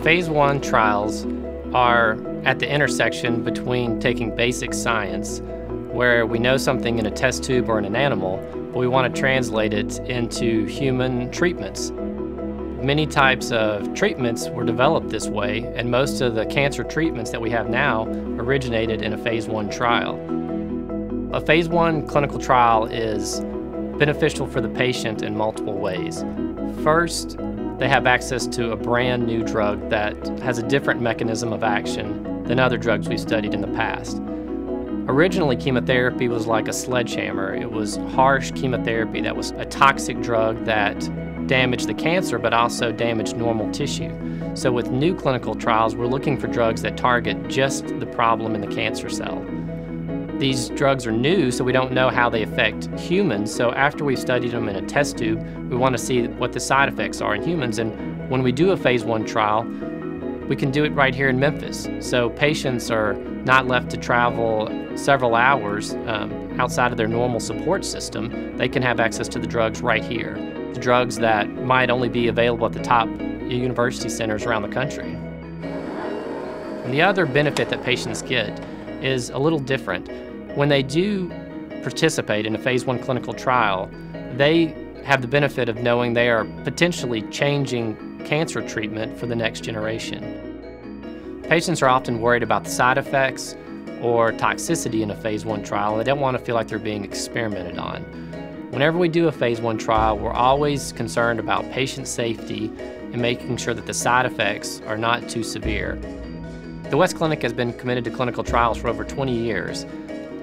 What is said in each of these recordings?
Phase 1 trials are at the intersection between taking basic science, where we know something in a test tube or in an animal, but we want to translate it into human treatments. Many types of treatments were developed this way, and most of the cancer treatments that we have now originated in a Phase 1 trial. A Phase 1 clinical trial is beneficial for the patient in multiple ways. First, they have access to a brand new drug that has a different mechanism of action than other drugs we've studied in the past. Originally, chemotherapy was like a sledgehammer. It was harsh chemotherapy that was a toxic drug that damaged the cancer but also damaged normal tissue. So with new clinical trials, we're looking for drugs that target just the problem in the cancer cell. These drugs are new, so we don't know how they affect humans. So after we've studied them in a test tube, we want to see what the side effects are in humans. And when we do a Phase 1 trial, we can do it right here in Memphis. So patients are not left to travel several hours outside of their normal support system. They can have access to the drugs right here. The drugs that might only be available at the top university centers around the country. And the other benefit that patients get is a little different. When they do participate in a Phase 1 clinical trial, they have the benefit of knowing they are potentially changing cancer treatment for the next generation. Patients are often worried about the side effects or toxicity in a Phase 1 trial. They don't want to feel like they're being experimented on. Whenever we do a Phase 1 trial, we're always concerned about patient safety and making sure that the side effects are not too severe. The West Clinic has been committed to clinical trials for over 20 years.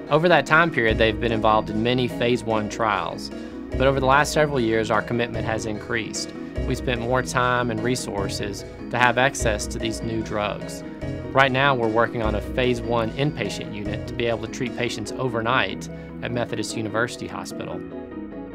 Over that time period, they've been involved in many Phase 1 trials. But over the last several years, our commitment has increased. We spent more time and resources to have access to these new drugs. Right now, we're working on a Phase 1 inpatient unit to be able to treat patients overnight at Methodist University Hospital.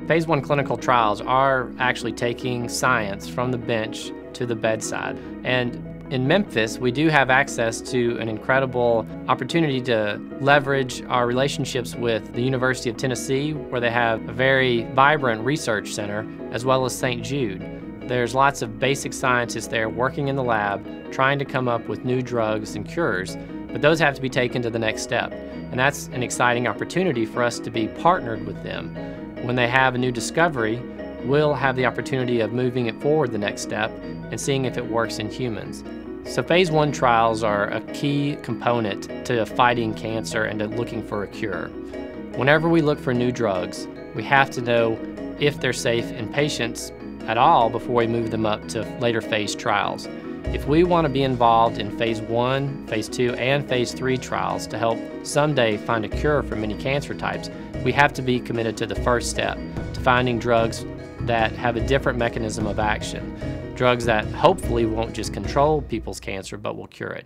Phase 1 clinical trials are actually taking science from the bench to the bedside. And in Memphis, we do have access to an incredible opportunity to leverage our relationships with the University of Tennessee, where they have a very vibrant research center, as well as St. Jude. There's lots of basic scientists there working in the lab, trying to come up with new drugs and cures, but those have to be taken to the next step. And that's an exciting opportunity for us to be partnered with them. When they have a new discovery, we'll have the opportunity of moving it forward the next step and seeing if it works in humans. So Phase 1 trials are a key component to fighting cancer and to looking for a cure. Whenever we look for new drugs, we have to know if they're safe in patients at all before we move them up to later phase trials. If we want to be involved in Phase 1, Phase 2, and Phase 3 trials to help someday find a cure for many cancer types, we have to be committed to the first step, to finding drugs that have a different mechanism of action. Drugs that hopefully won't just control people's cancer, but will cure it.